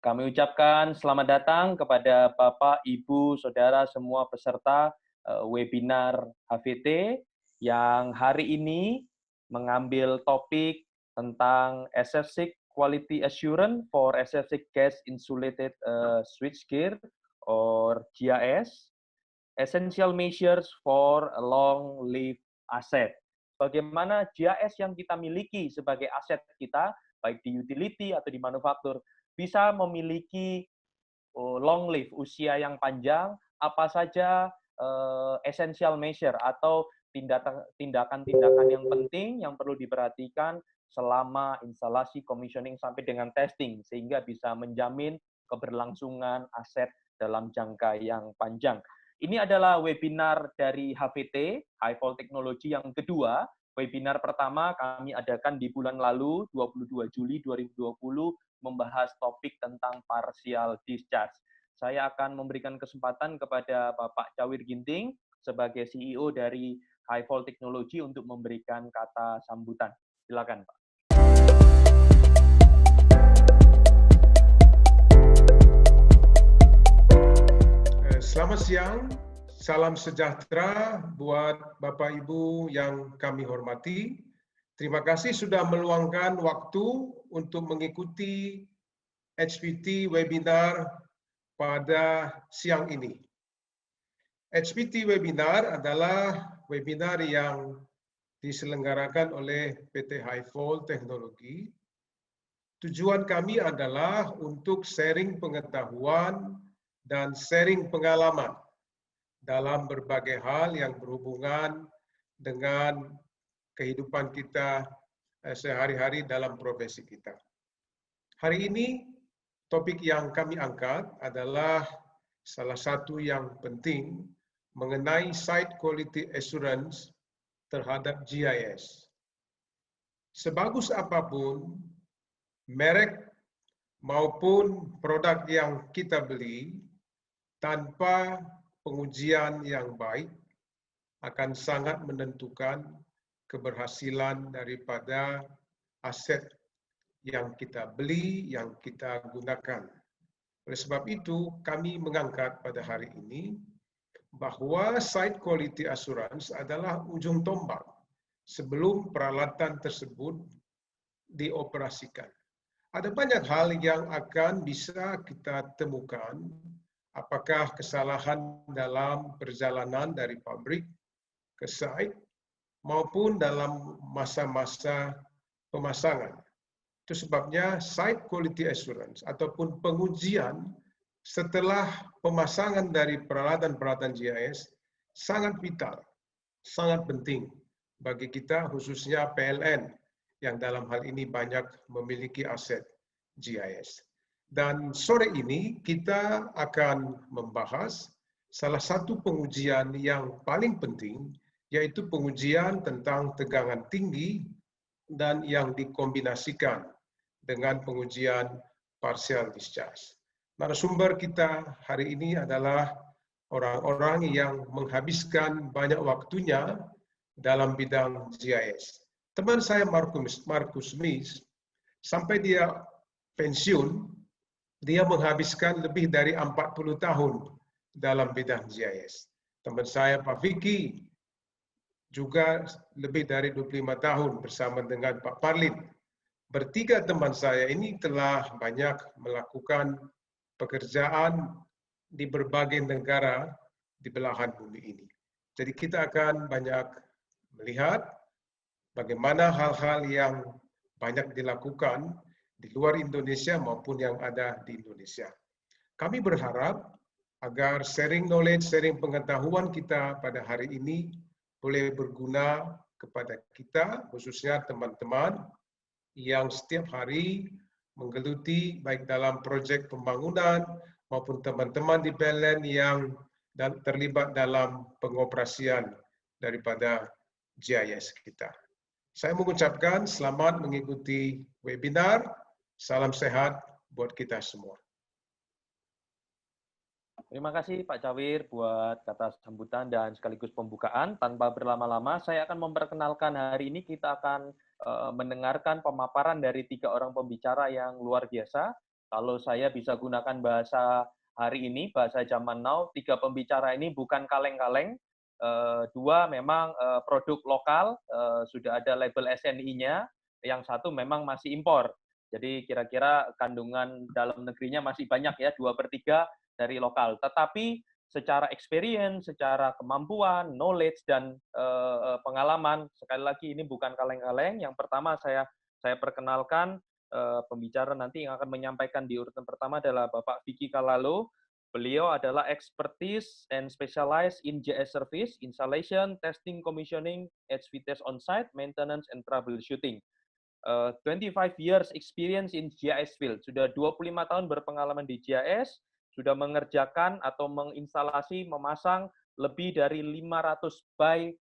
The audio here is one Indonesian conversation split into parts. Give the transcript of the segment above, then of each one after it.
Kami ucapkan selamat datang kepada Bapak, Ibu, Saudara, semua peserta webinar HVT yang hari ini mengambil topik tentang SF6 Quality Assurance for SF6 Gas Insulated Switchgear or GIS, Essential Measures for a Long-Lived Asset. Bagaimana GIS yang kita miliki sebagai aset kita, baik di utility atau di manufaktur, bisa memiliki long live, usia yang panjang, apa saja essential measure atau tindakan-tindakan yang penting yang perlu diperhatikan selama instalasi, commissioning, sampai dengan testing, sehingga bisa menjamin keberlangsungan aset dalam jangka yang panjang. Ini adalah webinar dari HVT, High Volt Technology, yang kedua. Webinar pertama kami adakan di bulan lalu, 22 Juli 2020, membahas topik tentang partial discharge. Saya akan memberikan kesempatan kepada Bapak Cawir Ginting sebagai CEO dari High Volt Technology untuk memberikan kata sambutan. Silakan, Pak. Selamat siang, salam sejahtera buat Bapak Ibu yang kami hormati. Terima kasih sudah meluangkan waktu untuk mengikuti HVT webinar pada siang ini. HVT webinar adalah webinar yang diselenggarakan oleh PT High Volt Technology. Tujuan kami adalah untuk sharing pengetahuan dan sharing pengalaman dalam berbagai hal yang berhubungan dengan kehidupan kita sehari-hari dalam profesi kita. Hari ini topik yang kami angkat adalah salah satu yang penting mengenai Site Quality Assurance terhadap GIS. Sebagus apapun merek maupun produk yang kita beli, tanpa pengujian yang baik akan sangat menentukan keberhasilan daripada aset yang kita beli, yang kita gunakan. Oleh sebab itu, kami mengangkat pada hari ini bahwa Site Quality Assurance adalah ujung tombak sebelum peralatan tersebut dioperasikan. Ada banyak hal yang akan bisa kita temukan, apakah kesalahan dalam perjalanan dari pabrik ke site maupun dalam masa-masa pemasangan. Itu sebabnya Site Quality Assurance ataupun pengujian setelah pemasangan dari peralatan-peralatan GIS sangat vital, sangat penting bagi kita, khususnya PLN yang dalam hal ini banyak memiliki aset GIS. Dan sore ini kita akan membahas salah satu pengujian yang paling penting, yaitu pengujian tentang tegangan tinggi dan yang dikombinasikan dengan pengujian partial discharge. Narasumber kita hari ini adalah orang-orang yang menghabiskan banyak waktunya dalam bidang GIS. Teman saya Markus Smith, sampai dia pensiun, dia menghabiskan lebih dari 40 tahun dalam bidang GIS. Teman saya Pak Vicky juga lebih dari 25 tahun bersama dengan Pak Parlin. Bertiga teman saya ini telah banyak melakukan pekerjaan di berbagai negara di belahan bumi ini. Jadi kita akan banyak melihat bagaimana hal-hal yang banyak dilakukan di luar Indonesia maupun yang ada di Indonesia. Kami berharap agar sharing knowledge, sharing pengetahuan kita pada hari ini boleh berguna kepada kita, khususnya teman-teman yang setiap hari menggeluti baik dalam proyek pembangunan maupun teman-teman di PLN yang terlibat dalam pengoperasian daripada GIS kita. Saya mengucapkan selamat mengikuti webinar. Salam sehat buat kita semua. Terima kasih Pak Cawir buat kata sambutan dan sekaligus pembukaan. Tanpa berlama-lama, saya akan memperkenalkan hari ini kita akan mendengarkan pemaparan dari 3 orang pembicara yang luar biasa. Kalau saya bisa gunakan bahasa hari ini, bahasa zaman now, 3 pembicara ini bukan kaleng-kaleng. 2 memang produk lokal, sudah ada label SNI-nya, yang 1 memang masih impor. Jadi kira-kira kandungan dalam negerinya masih banyak ya, 2/3 dari lokal. Tetapi secara experience, secara kemampuan, knowledge, dan pengalaman, sekali lagi ini bukan kaleng-kaleng. Yang pertama saya perkenalkan pembicara nanti yang akan menyampaikan di urutan pertama adalah Bapak Vicky Kalalo. Beliau adalah expertise and specialized in JS service, installation, testing, commissioning, HV test on-site, maintenance, and troubleshooting. 25 years experience in GIS field. Sudah 25 tahun berpengalaman di GIS, sudah mengerjakan atau menginstalasi, memasang lebih dari 500 by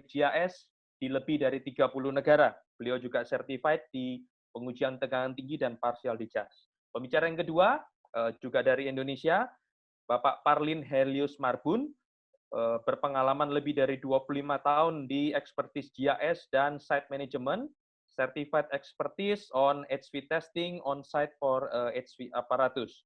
GIS di lebih dari 30 negara. Beliau juga certified di pengujian tegangan tinggi dan partial discharge. Pembicara yang kedua, juga dari Indonesia, Bapak Parlin Helius Marbun, berpengalaman lebih dari 25 tahun di expertise GIS dan site management, certified expertise on HV testing on site for HV apparatus.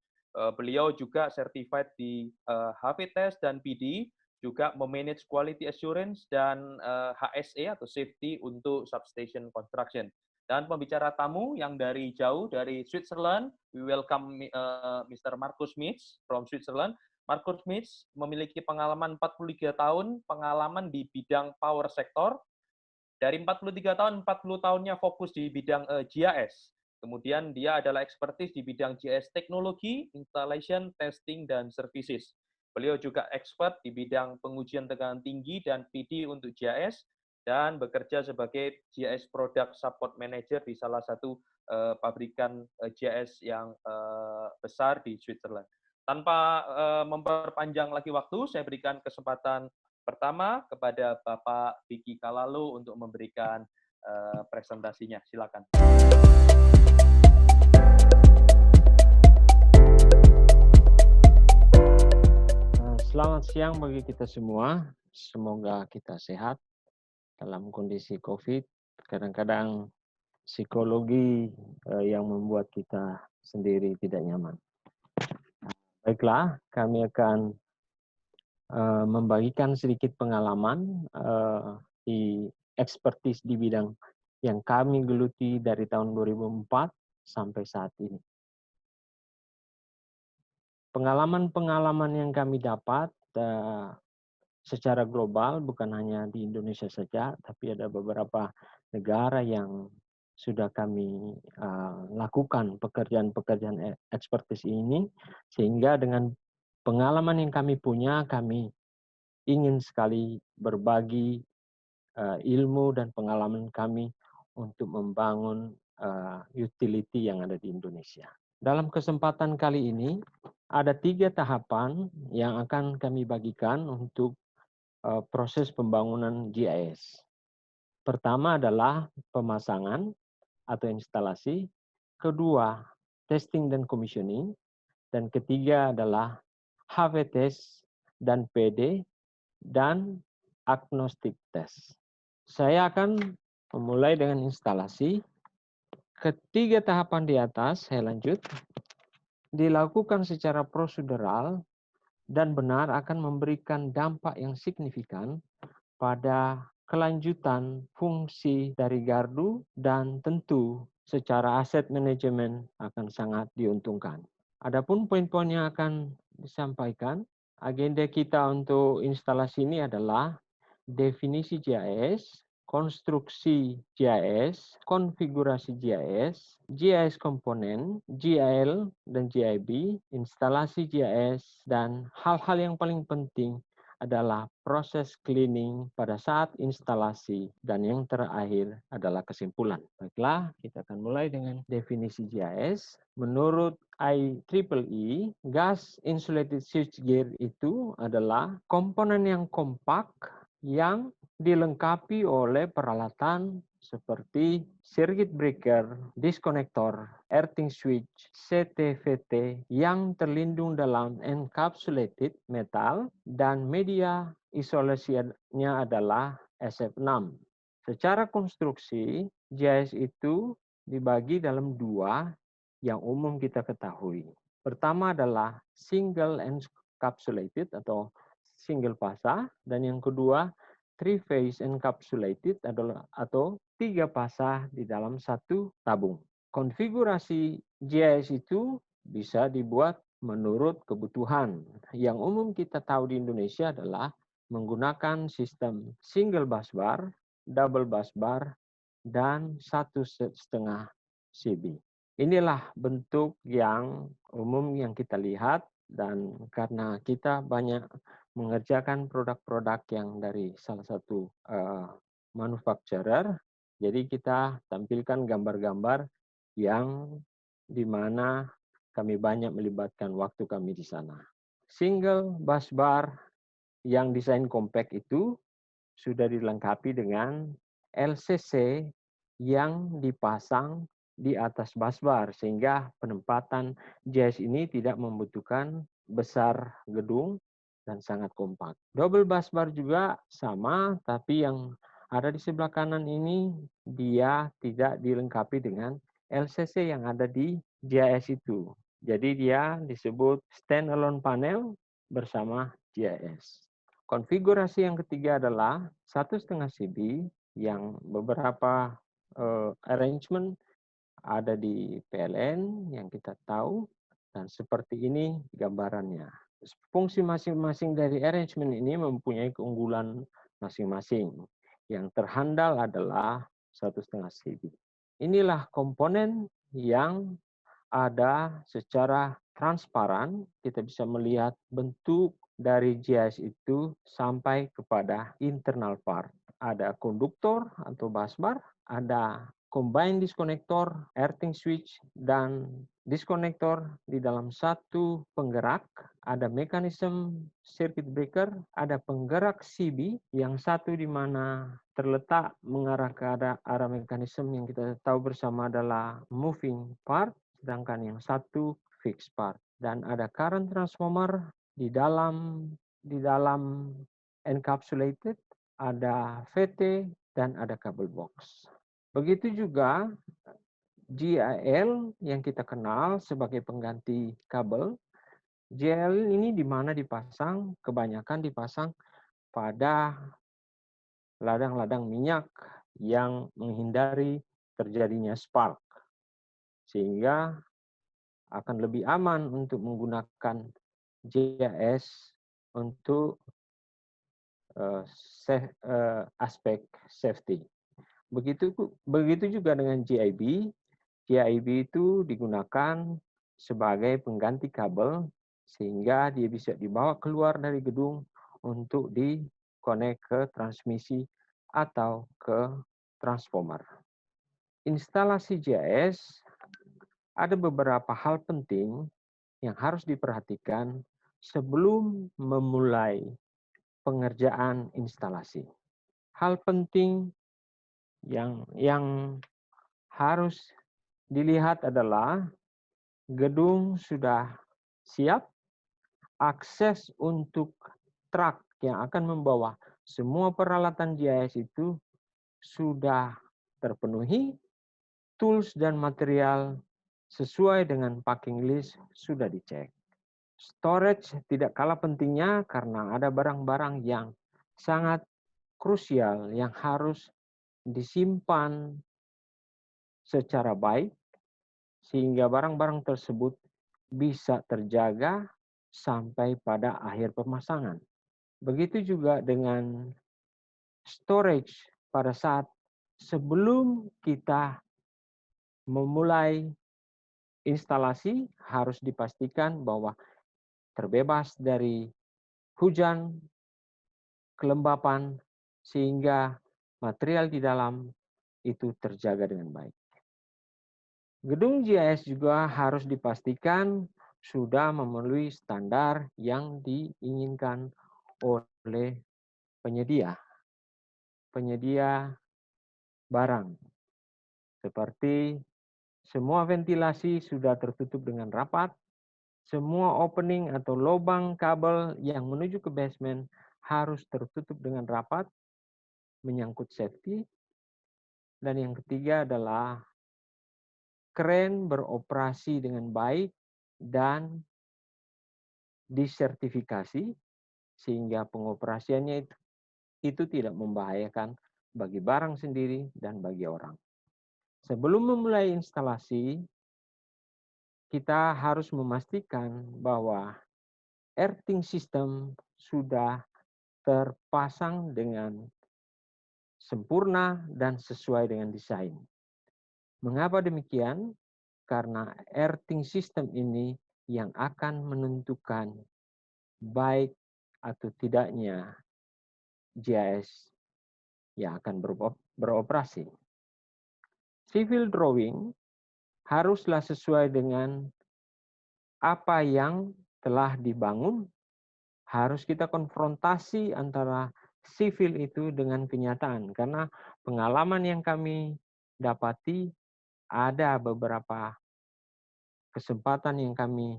Beliau juga certified di HV test dan PD, juga memanage quality assurance dan HSE atau safety untuk substation construction. Dan pembicara tamu yang dari jauh, dari Switzerland, we welcome Mr. Markus Mitz from Switzerland. Markus Mitz memiliki pengalaman 43 tahun, pengalaman di bidang power sector. Dari 43 tahun, 40 tahunnya fokus di bidang GIS. Kemudian dia adalah expertise di bidang GIS teknologi, installation, testing, dan services. Beliau juga expert di bidang pengujian tegangan tinggi dan PD untuk GIS, dan bekerja sebagai GIS Product Support Manager di salah satu pabrikan GIS yang besar di Switzerland. Tanpa memperpanjang lagi waktu, saya berikan kesempatan pertama kepada Bapak Vicky Kalalo untuk memberikan presentasinya. Silakan. Selamat siang bagi kita semua. Semoga kita sehat dalam kondisi COVID. Kadang-kadang psikologi yang membuat kita sendiri tidak nyaman. Baiklah, kami akan membagikan sedikit pengalaman di expertise di bidang yang kami geluti dari tahun 2004 sampai saat ini. Pengalaman-pengalaman yang kami dapat secara global, bukan hanya di Indonesia saja, tapi ada beberapa negara yang sudah kami lakukan pekerjaan-pekerjaan expertise ini, sehingga dengan pengalaman yang kami punya, kami ingin sekali berbagi ilmu dan pengalaman kami untuk membangun utility yang ada di Indonesia. Dalam kesempatan kali ini, ada 3 tahapan yang akan kami bagikan untuk proses pembangunan GIS. Pertama adalah pemasangan atau instalasi, kedua testing dan commissioning, dan ketiga adalah HV test dan PD dan agnostic test. Saya akan memulai dengan instalasi. Ketiga tahapan di atas, saya lanjut, dilakukan secara prosedural dan benar akan memberikan dampak yang signifikan pada kelanjutan fungsi dari gardu, dan tentu secara aset manajemen akan sangat diuntungkan. Adapun poin-poin yang akan disampaikan, agenda kita untuk instalasi ini adalah definisi GIS, konstruksi GIS, konfigurasi GIS, GIS komponen, GIL dan GIB, instalasi GIS, dan hal-hal yang paling penting adalah proses cleaning pada saat instalasi, dan yang terakhir adalah kesimpulan. Baiklah, kita akan mulai dengan definisi GIS. Menurut IEEE, gas insulated switchgear itu adalah komponen yang kompak yang dilengkapi oleh peralatan seperti circuit breaker, disconnector, earthing switch, CTVT yang terlindung dalam encapsulated metal, dan media isolasinya adalah SF6. Secara konstruksi, GIS itu dibagi dalam 2, yang umum kita ketahui. Pertama adalah single encapsulated atau single fasa, dan yang kedua three phase encapsulated adalah atau 3 fasa di dalam satu tabung. Konfigurasi GIS itu bisa dibuat menurut kebutuhan. Yang umum kita tahu di Indonesia adalah menggunakan sistem single bus bar, double bus bar, dan 1,5 CB. Inilah bentuk yang umum yang kita lihat, dan karena kita banyak mengerjakan produk-produk yang dari salah satu manufacturer, jadi kita tampilkan gambar-gambar yang di mana kami banyak melibatkan waktu kami di sana. Single bus bar yang desain compact itu sudah dilengkapi dengan LCC yang dipasang di atas busbar, sehingga penempatan GIS ini tidak membutuhkan besar gedung dan sangat kompak. Double busbar juga sama, tapi yang ada di sebelah kanan ini dia tidak dilengkapi dengan LCC yang ada di GIS itu. Jadi dia disebut standalone panel bersama GIS. Konfigurasi yang ketiga adalah 1,5 CB yang beberapa arrangement ada di PLN yang kita tahu, dan seperti ini gambarannya. Fungsi masing-masing dari arrangement ini mempunyai keunggulan masing-masing. Yang terhandal adalah 1,5 CB. Inilah komponen yang ada secara transparan, kita bisa melihat bentuk dari GIS itu sampai kepada internal part. Ada konduktor atau busbar, ada combined disconnector, earthing switch, dan disconnector di dalam satu penggerak, ada mekanisme circuit breaker, ada penggerak CB, yang satu di mana terletak mengarah ke arah mekanisme yang kita tahu bersama adalah moving part, sedangkan yang satu fixed part. Dan ada current transformer di dalam encapsulated, ada VT, dan ada kabel box. Begitu juga GIL yang kita kenal sebagai pengganti kabel. GIL ini di mana dipasang, kebanyakan dipasang pada ladang-ladang minyak yang menghindari terjadinya spark, sehingga akan lebih aman untuk menggunakan GIS untuk aspek safety. Begitu juga dengan GIB. GIB itu digunakan sebagai pengganti kabel sehingga dia bisa dibawa keluar dari gedung untuk di-connect ke transmisi atau ke transformer. Instalasi GIS ada beberapa hal penting yang harus diperhatikan sebelum memulai pengerjaan instalasi. Hal penting yang harus dilihat adalah gedung sudah siap, akses untuk truk yang akan membawa semua peralatan GIS itu sudah terpenuhi, tools dan material sesuai dengan packing list sudah dicek. Storage tidak kalah pentingnya karena ada barang-barang yang sangat krusial yang harus disimpan secara baik sehingga barang-barang tersebut bisa terjaga sampai pada akhir pemasangan. Begitu juga dengan storage pada saat sebelum kita memulai instalasi harus dipastikan bahwa terbebas dari hujan, kelembapan, sehingga material di dalam itu terjaga dengan baik. Gedung GIS juga harus dipastikan sudah memenuhi standar yang diinginkan oleh penyedia barang. Seperti semua ventilasi sudah tertutup dengan rapat, semua opening atau lubang kabel yang menuju ke basement harus tertutup dengan rapat, menyangkut safety. Dan yang ketiga adalah kren beroperasi dengan baik dan disertifikasi sehingga pengoperasiannya itu tidak membahayakan bagi barang sendiri dan bagi orang. Sebelum memulai instalasi, kita harus memastikan bahwa earthing system sudah terpasang dengan sempurna dan sesuai dengan desain. Mengapa demikian? Karena earthing system ini yang akan menentukan baik atau tidaknya GIS yang akan beroperasi. Civil drawing haruslah sesuai dengan apa yang telah dibangun. Harus kita konfrontasi antara sivil itu dengan kenyataan. Karena pengalaman yang kami dapati ada beberapa kesempatan yang kami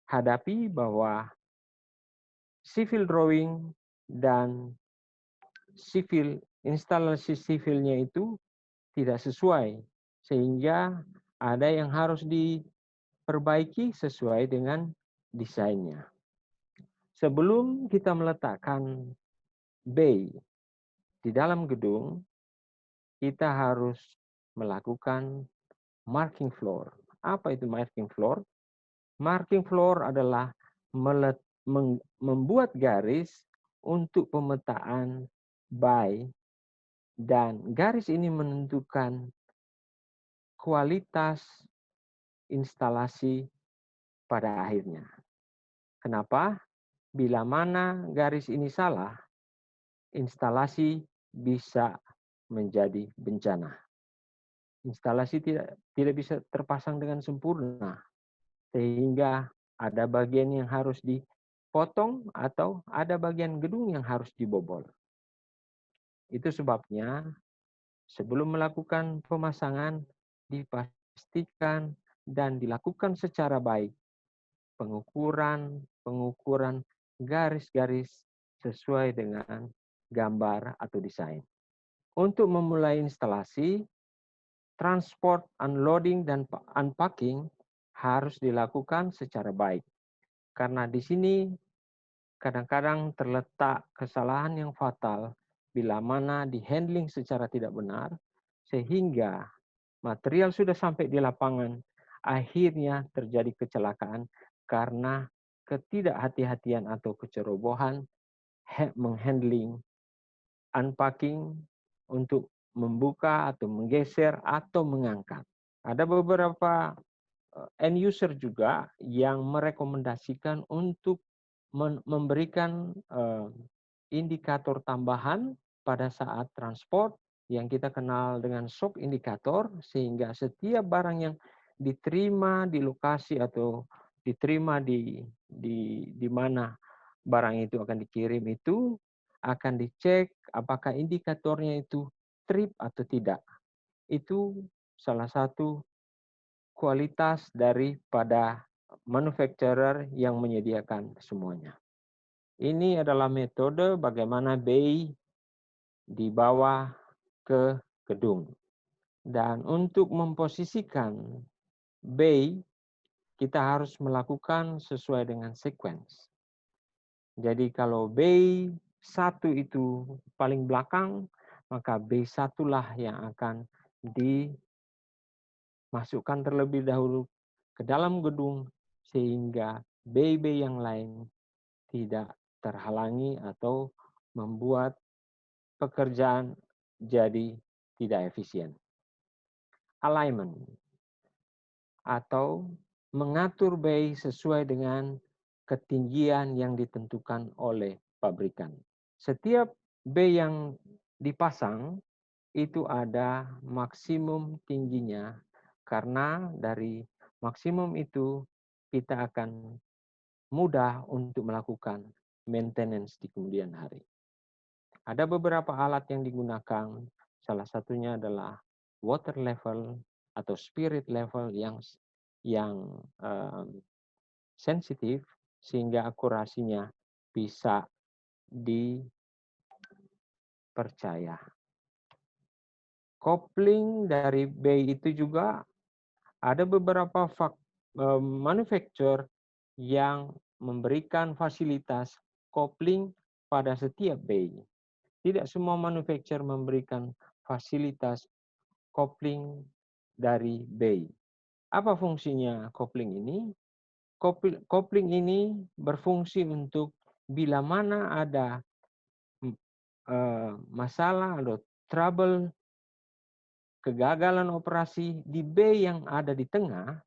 hadapi bahwa civil drawing dan instalasi sivilnya itu tidak sesuai. Sehingga ada yang harus diperbaiki sesuai dengan desainnya. Sebelum kita meletakkan bay di dalam gedung, kita harus melakukan marking floor. Apa itu marking floor? Marking floor adalah membuat garis untuk pemetaan bay, dan garis ini menentukan kualitas instalasi pada akhirnya. Kenapa? Bila mana garis ini salah, instalasi bisa menjadi bencana. Instalasi tidak bisa terpasang dengan sempurna, sehingga ada bagian yang harus dipotong atau ada bagian gedung yang harus dibobol. Itu sebabnya sebelum melakukan pemasangan dipastikan dan dilakukan secara baik pengukuran garis-garis sesuai dengan gambar atau desain. Untuk memulai instalasi, transport, unloading, dan unpacking harus dilakukan secara baik. Karena di sini kadang-kadang terletak kesalahan yang fatal bila mana di-handling secara tidak benar, sehingga material sudah sampai di lapangan, akhirnya terjadi kecelakaan karena ketidakhati-hatian atau kecerobohan menghandling unpacking untuk membuka atau menggeser atau mengangkat. Ada beberapa end user juga yang merekomendasikan untuk memberikan indikator tambahan pada saat transport yang kita kenal dengan shock indikator, sehingga setiap barang yang diterima di lokasi atau diterima di mana barang itu akan dikirim itu akan dicek apakah indikatornya itu trip atau tidak. Itu salah satu kualitas daripada manufacturer yang menyediakan semuanya. Ini adalah metode bagaimana bay dibawa ke gedung. Dan untuk memposisikan bay, kita harus melakukan sesuai dengan sequence. Jadi kalau bay 1 itu paling belakang, maka bay 1 lah yang akan dimasukkan terlebih dahulu ke dalam gedung, sehingga bay-bay yang lain tidak terhalangi atau membuat pekerjaan jadi tidak efisien. Alignment atau mengatur bay sesuai dengan ketinggian yang ditentukan oleh pabrikan. Setiap bay yang dipasang itu ada maksimum tingginya, karena dari maksimum itu kita akan mudah untuk melakukan maintenance di kemudian hari. Ada beberapa alat yang digunakan, salah satunya adalah water level atau spirit level yang sensitif sehingga akurasinya bisa dipercaya. Kopling dari bay itu juga ada beberapa manufacturer yang memberikan fasilitas kopling pada setiap bay. Tidak semua manufacturer memberikan fasilitas kopling dari bay. Apa fungsinya kopling ini? Kopling ini berfungsi untuk bila mana ada masalah atau trouble, kegagalan operasi di bay yang ada di tengah,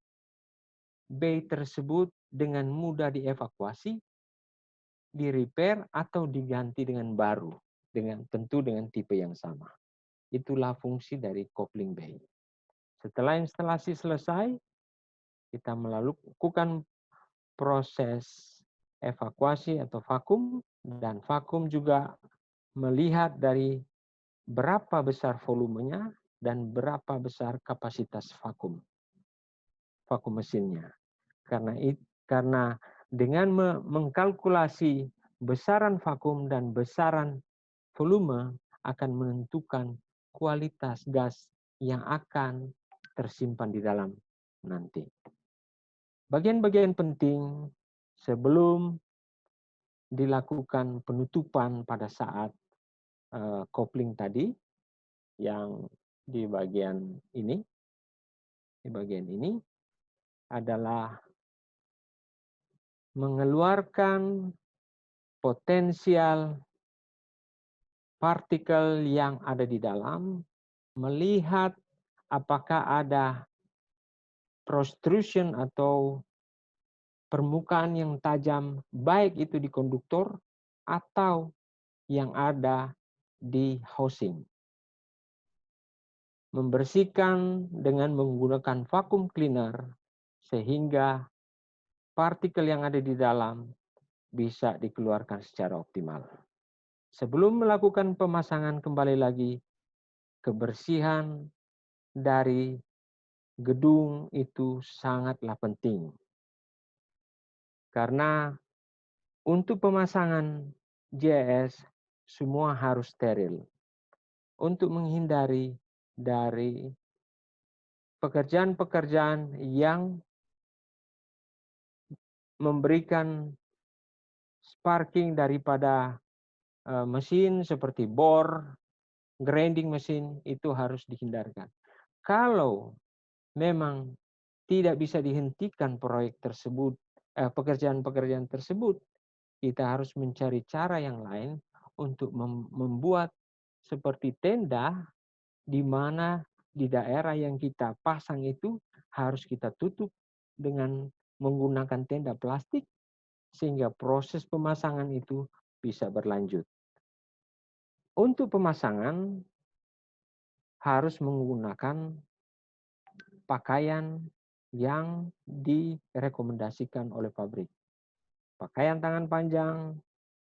bay tersebut dengan mudah dievakuasi, di-repair atau diganti dengan baru, tentu dengan tipe yang sama. Itulah fungsi dari kopling bay. Setelah instalasi selesai, kita melakukan proses evakuasi atau vakum, dan vakum juga melihat dari berapa besar volumenya dan berapa besar kapasitas vakum mesinnya. Karena dengan mengkalkulasi besaran vakum dan besaran volume akan menentukan kualitas gas yang akan tersimpan di dalam nanti. Bagian-bagian penting sebelum dilakukan penutupan pada saat kopling tadi yang di bagian ini adalah mengeluarkan potensial partikel yang ada di dalam, melihat apakah ada protrusion atau permukaan yang tajam, baik itu di konduktor atau yang ada di housing. Membersihkan dengan menggunakan vacuum cleaner sehingga partikel yang ada di dalam bisa dikeluarkan secara optimal. Sebelum melakukan pemasangan, kembali lagi, kebersihan dari gedung itu sangatlah penting. Karena untuk pemasangan GIS semua harus steril. Untuk menghindari dari pekerjaan-pekerjaan yang memberikan sparking daripada mesin seperti bor, grinding mesin, itu harus dihindarkan. Kalau memang tidak bisa dihentikan proyek tersebut, pekerjaan-pekerjaan tersebut, kita harus mencari cara yang lain untuk membuat seperti tenda, di mana di daerah yang kita pasang itu harus kita tutup dengan menggunakan tenda plastik, sehingga proses pemasangan itu bisa berlanjut. Untuk pemasangan harus menggunakan pakaian yang direkomendasikan oleh pabrik. Pakaian tangan panjang,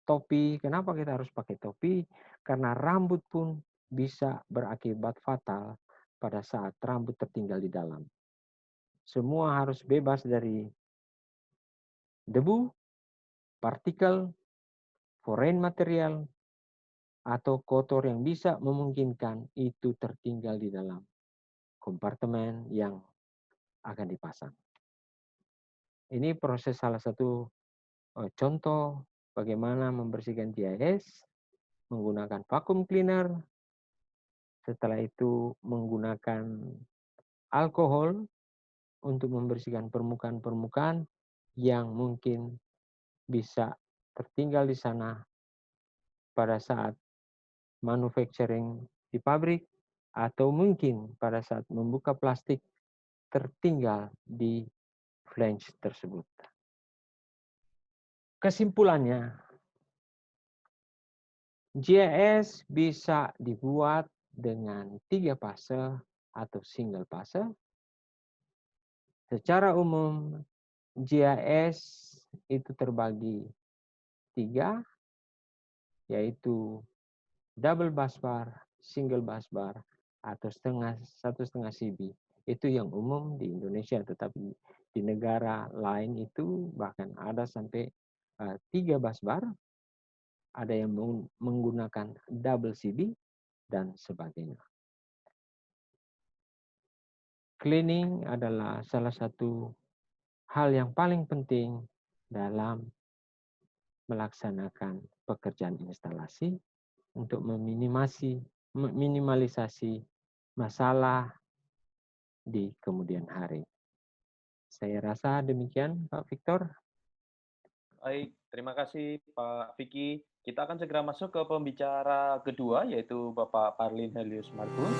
topi. Kenapa kita harus pakai topi? Karena rambut pun bisa berakibat fatal pada saat rambut tertinggal di dalam. Semua harus bebas dari debu, partikel, foreign material, atau kotor yang bisa memungkinkan itu tertinggal di dalam kompartemen yang akan dipasang. Ini proses salah satu contoh bagaimana membersihkan GIS menggunakan vacuum cleaner. Setelah itu menggunakan alkohol untuk membersihkan permukaan-permukaan yang mungkin bisa tertinggal di sana pada saat manufacturing di pabrik, atau mungkin pada saat membuka plastik tertinggal di flange tersebut. Kesimpulannya, GIS bisa dibuat dengan 3 fase atau single fase. Secara umum, GIS itu terbagi 3, yaitu double busbar, single busbar, atau 1,5 CB. Itu yang umum di Indonesia, tetapi di negara lain itu bahkan ada sampai 3 busbar, ada yang menggunakan double CB, dan sebagainya. cleaning adalah salah satu hal yang paling penting dalam melaksanakan pekerjaan instalasi untuk meminimalisasi masalah di kemudian hari. Saya rasa demikian, Pak Victor. Baik, terima kasih Pak Vicky. Kita akan segera masuk ke pembicara kedua, yaitu Bapak Parlin Helius Marbun.